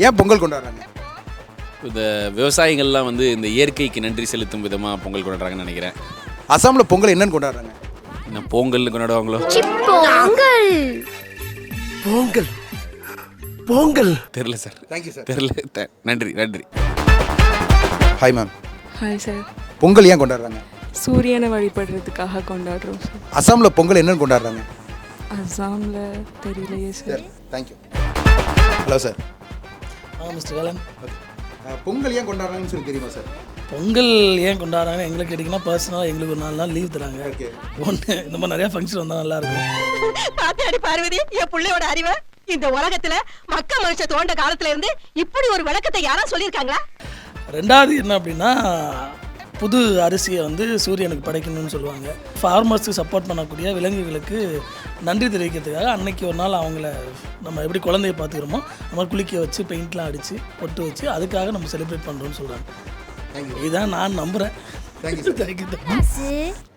ஏன் பொங்கல் கொண்டாடுறாங்க? இந்த விவசாயிகள்லாம் வந்து இந்த இயற்கைக்கு நன்றி செலுத்தும் விதமாக பொங்கல் கொண்டாடுறாங்கன்னு நினைக்கிறேன். அசாமில் பொங்கல் என்னன்னு கொண்டாடுறாங்க? என்ன பொங்கல்னு கொண்டாடுவாங்களோ? பொங்கல் பொங்கல் தெரியல சார். Thank you sir. தெரியல. நன்றி நன்றி. Hi ma'am. Hi sir. Pongal ஏன் கொண்டாடுறாங்க? சூரியனை வழிபடுறதுக்காக கொண்டாடுறோம் சார். அசாமில் பொங்கல் என்னன்னு கொண்டாடுறாங்க? அசாமில் தெரியலையே sir. Thank you. Hello sir. Mister Velan. Okay, Pongal ஏன் கொண்டாடுறாங்கன்னு சொல்லி தெரியுமா சார்? பொங்கல் ஏன் கொண்டாடுறாங்கன்னு எங்களுக்கு கேட்டிங்கன்னா பர்சனலாக எங்களுக்கு ஒரு 4 நாள் லீவ் தராங்க. ஓகே. ஒன்று இந்த மாதிரி நிறையா ஃபங்க்ஷன் வந்தால் நல்லாயிருக்கும். பாத்தியாடி பார்வதி, என் பிள்ளையோட அறிவை. இந்த உலகத்துல மக்கள் மனுஷ தோண்ட காலத்துல இருந்து இப்படி ஒரு விளக்கத்தை யாரா சொல்லியிருக்காங்களா? ரெண்டாவது என்ன அப்படின்னா, புது அரிசியை வந்து சூரியனுக்கு படைக்கணும்னு சொல்லுவாங்க. ஃபார்மர்ஸுக்கு சப்போர்ட் பண்ணக்கூடிய விலங்குகளுக்கு நன்றி தெரிவிக்கிறதுக்காக அன்னைக்கு ஒரு நாள் அவங்கள நம்ம எப்படி குழந்தைய பார்த்துக்கிறோமோ அந்த மாதிரி குளிக்க வச்சு பெயிண்ட்லாம் அடித்து பொட்டு வச்சு அதுக்காக நம்ம செலிப்ரேட் பண்ணுறோம்னு சொல்கிறாங்க. இதுதான் நான் நம்புகிறேன். தேங்க்யூ.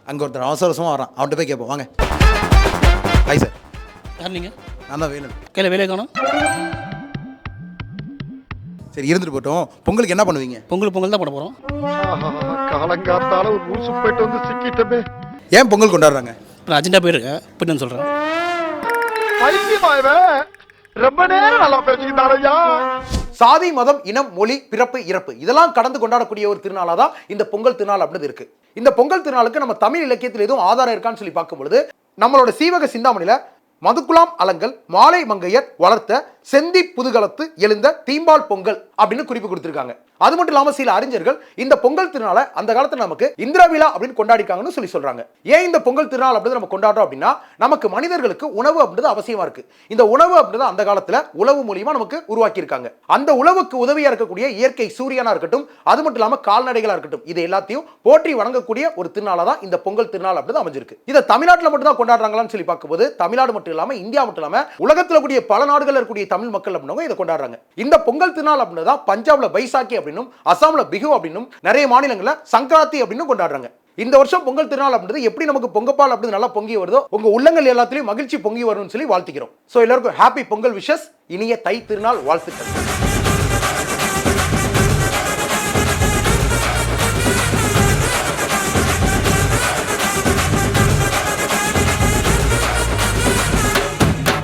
அங்கே ஒருத்தர் அவசரமாக வரான், அவன்கிட்ட போய் கேட்போம். வாங்க. Hi sir. யார் நீங்கள்? நான் தான் வேணும். கையில் வேலையை காணும். சரி, இருந்துட்டு போட்டோம். பொங்கலுக்கு என்ன பண்ணுவீங்க? பொங்கல் தான் பண்ண போகிறோம். காலங்காத்தால ஒரு ஊர் போயிட்டு வந்து சிக்கிட்டமே. ஏன் பொங்கல் கொண்டாடுறாங்க? இப்போ அர்ஜென்ட்டாக போயிருக்கேன், போய்ட்டு வந்து சொல்கிறேன். ரொம்ப நேரம் நல்லா பேசிக்கிட்டாரையா. சாதி, மதம், இனம், மொழி, பிறப்பு, இறப்பு இதெல்லாம் கடந்து கொண்டாடக்கூடிய ஒரு திருநாளாக தான் இந்த பொங்கல் திருநாள் அப்படின்னு இருக்கு. இந்த பொங்கல் திருநாளுக்கு நம்ம தமிழ் இலக்கியத்தில் எதுவும் ஆதாரம் இருக்கான்னு சொல்லி பார்க்கும் பொழுது நம்மளோட சீவக சிந்தாமணியில மதுக்குலாம் அலங்கல் மாலை மங்கையர் வளர்த்த செந்தி புதுகலத்து எழுந்த தீம்பால் பொங்கல் அப்படின்னு குறிப்பு கொடுத்திருக்காங்க. அது மட்டும் இல்லாம சில அறிஞர்கள் இந்த பொங்கல் திருநாளை அந்த காலத்துல நமக்கு இந்திரா விழா அப்படின்னு கொண்டாடிக்காங்கன்னு சொல்லி சொல்றாங்க. ஏன் இந்த பொங்கல் திருநாள் அப்படின்னு நம்ம கொண்டாடுறோம் அப்படின்னா, நமக்கு மனிதர்களுக்கு உணவு அப்படின்றது அவசியமா இருக்கு. இந்த உணவு அப்படின்றது அந்த காலத்துல உழவு மூலியமா நமக்கு உருவாக்கி இருக்காங்க. அந்த உழவுக்கு உதவியா இருக்கக்கூடிய இயற்கை சூரியனா இருக்கட்டும், அது மட்டும் இல்லாம கால்நடைகளா இருக்கட்டும், இது எல்லாத்தையும் போற்றி வணங்கக்கூடிய ஒரு திருநாளா தான் இந்த பொங்கல் திருநாள் அப்படின்னு அமைஞ்சிருக்கு. இதை தமிழ்நாட்டில் மட்டும் தான் கொண்டாடுறாங்களான்னு சொல்லி பார்க்கும்போது தமிழ்நாடு மட்டும் இல்லாம இந்தியா மட்டும் இல்லாம உலகத்துல கூடிய பல நாடுகள் இருக்கக்கூடிய தமிழ் மக்கள் அப்படின்னவங்க இதை கொண்டாடுறாங்க. இந்த பொங்கல் திருநாள் அப்படின்னா பஞ்சாப்ல பைசாக்கி அப்படின்னும், அசாம்ல பிஹு அப்படின்னும், நிறைய மாநிலங்கள்ல சங்கராந்தி அப்படின்னு கொண்டாடுறாங்க. இந்த வருஷம் பொங்கல் திருநாள் அப்படின்றது எப்படி நமக்கு பொங்கப்பால் அப்படி நல்லா பொங்கி வருதோ உங்க உள்ளங்கள் எல்லாத்திலையும் மகிழ்ச்சி பொங்கி வரும்னு சொல்லி வாழ்த்துக்கிறோம். சோ எல்லாருக்கும் ஹாப்பி பொங்கல் விஷஸ், இனிய தை திருநாள் வாழ்த்துக்கள்.